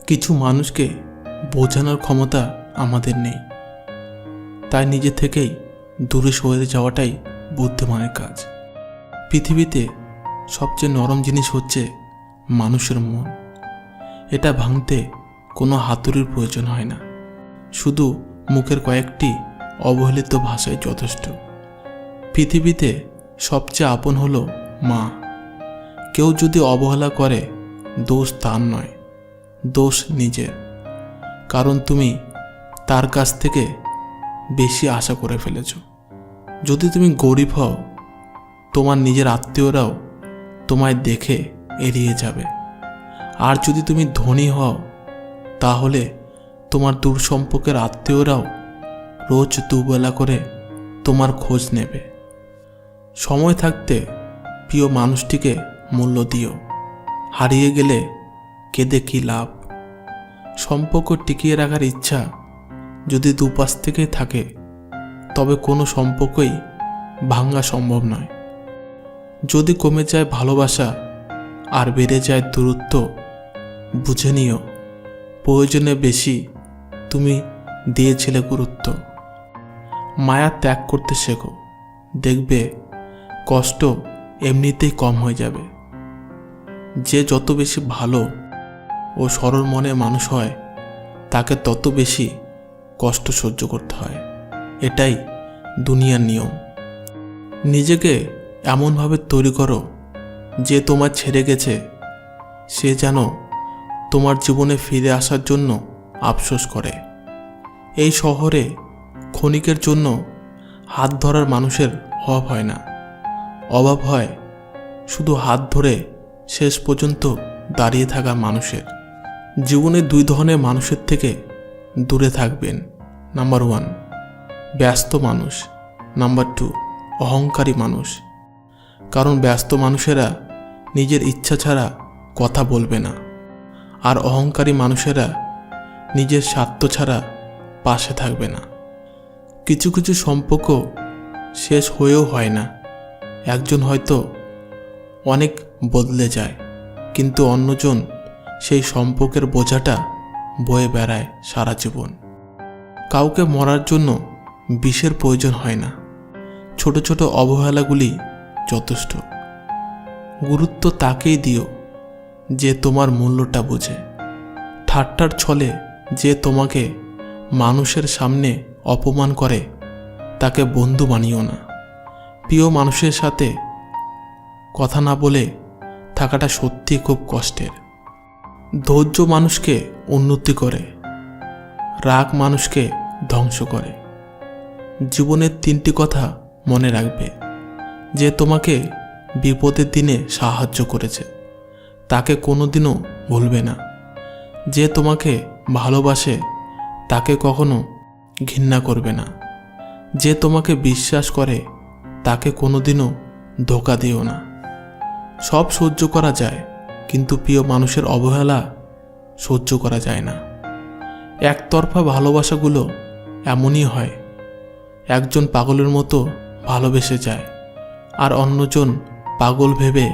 কিছু মানুষকে বোঝানোর ক্ষমতা আমাদের নেই, তাই নিজে থেকেই দূরে সরে যাওয়াটাই বুদ্ধিমানের কাজ। পৃথিবীতে সবচেয়ে নরম জিনিস হচ্ছে মানুষের মন। এটা ভাঙতে কোনো হাতুড়ির প্রয়োজন হয় না, শুধু মুখের কয়েকটি অবহেলিত ভাষাই যথেষ্ট। পৃথিবীতে সবচেয়ে আপন হলো মা। কেউ যদি অবহেলা করে, দোষ তার নয়, দোষ নিজের। কারণ তুমি তার কাছ থেকে বেশি আশা করে ফেলেছ। যদি তুমি গরিব হও, তোমার নিজের আত্মীয়রাও তোমায় দেখে এড়িয়ে যাবে। আর যদি তুমি ধনী হও, তাহলে তোমার দূর সম্পর্কের আত্মীয়রাও রোজ দুবেলা করে তোমার খোঁজ নেবে। সময় থাকতে প্রিয় মানুষটিকে মূল্য দিও। হারিয়ে গেলে কেঁদে কী লাভ? সম্পর্ক টিকিয়ে রাখার ইচ্ছা যদি দুপাশ থেকে থাকে, তবে কোনো সম্পর্কই ভাঙা সম্ভব নয়। যদি কমে যায় ভালোবাসা আর বেড়ে যায় দূরত্ব, বুঝে নিও প্রয়োজনে বেশি তুমি দিয়েছিলে গুরুত্ব। মায়া ত্যাগ করতে শেখো, দেখবে কষ্ট এমনিতেই কম হয়ে যাবে। যে যত বেশি ভালো ও সরল মনে মানুষ হয়, তাকে তত বেশি কষ্ট সহ্য করতে হয়। এটাই দুনিয়ার নিয়ম। নিজেকে এমনভাবে তৈরি করো যে তোমার ছেড়ে গেছে সে যেন তোমার জীবনে ফিরে আসার জন্য আফসোস করে। এই শহরে ক্ষণিকের জন্য হাত ধরার মানুষের অভাব হয় না, অভাব হয় শুধু হাত ধরে শেষ পর্যন্ত দাঁড়িয়ে থাকা মানুষের। জীবনে দুই ধরনের মানুষের থেকে দূরে থাকবেন। নাম্বার 1, ব্যস্ত মানুষ। নাম্বার 2, অহংকারী মানুষ। কারণ ব্যস্ত মানুষেরা নিজের ইচ্ছা ছাড়া কথা বলবে না, আর অহংকারী মানুষেরা নিজের স্বার্থ ছাড়া পাশে থাকবে না। কিছু কিছু সম্পর্ক শেষ হয়েও হয় না। একজন হয়তো অনেক বদলে যায়, কিন্তু অন্যজন সেই সম্পর্কের বোঝাটা বয়ে বেড়ায় সারা জীবন। কাউকে মরার জন্য বিষের প্রয়োজন হয় না, ছোট ছোট অবহেলাগুলি যথেষ্ট। গুরুত্ব তাকেই দিও যে তোমার মূল্যটা বোঝে। ঠাট্টার ছলে যে তোমাকে মানুষের সামনে অপমান করে, তাকে বন্ধু বানিও না। প্রিয় মানুষের সাথে কথা না বলে থাকাটা সত্যি খুব কষ্টের। ধৈর্য মানুষকে উন্নতি করে, রাগ মানুষকে ধ্বংস করে। জীবনের 3টি কথা মনে রাখবে। যে তোমাকে বিপদের দিনে সাহায্য করেছে, তাকে কোনোদিনও ভুলবে না। যে তোমাকে ভালোবাসে, তাকে কখনো ঘৃণা করবে না। যে তোমাকে বিশ্বাস করে, তাকে কোনোদিনও ধোঁকা দিও না। সব সহ্য করা যায়, কিন্তু প্রিয় মানুষের অবহেলা সহ্য করা যায় না। একতরফা ভালোবাসাগুলো এমনই হয়। একজন পাগলের মতো ভালোবেসে যায়, আর অন্যজন পাগল ভেবে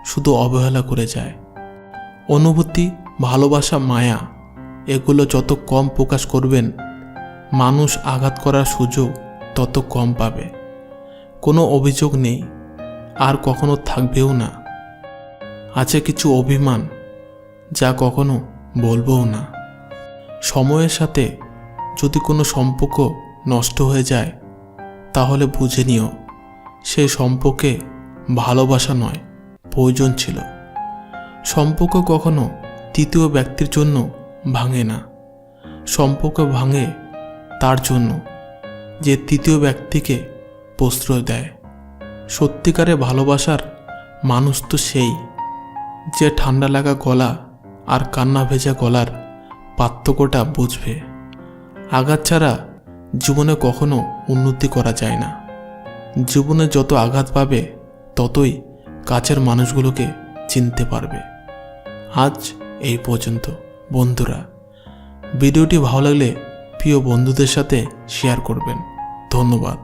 শুধু অবহেলা করে যায়। অনুভূতি, ভালোবাসা, মায়া এগুলো যত কম প্রকাশ করবেন, মানুষ আঘাত করার সুযোগ তত কম পাবে। কোনো অভিযোগ নেই, আর কখনো থাকবেও না। আছে কিছু অভিমান, যা কখনো বলবও না। সময়ের সাথে যদি কোনো সম্পর্ক নষ্ট হয়ে যায়, তাহলে বুঝে নিও সেই সম্পর্কে ভালোবাসা নয়, প্রয়োজন ছিল। সম্পর্ক কখনো তৃতীয় ব্যক্তির জন্য ভাঙে না। সম্পর্ক ভাঙে তার জন্য যে তৃতীয় ব্যক্তিকে প্রশ্রয় দেয়। সত্যিকারে ভালোবাসার মানুষ তো সেই, যে ঠান্ডা লাগা গলা আর কান্না ভেজা গলার পার্থক্যটা বুঝবে। আঘাত ছাড়া জীবনে কখনো উন্নতি করা যায় না। জীবনে যত আঘাত পাবে, ততই কাছের মানুষগুলোকে চিনতে পারবে। আজ এই পর্যন্ত। বন্ধুরা, ভিডিওটি ভালো লাগলে প্রিয় বন্ধুদের সাথে শেয়ার করবেন। ধন্যবাদ।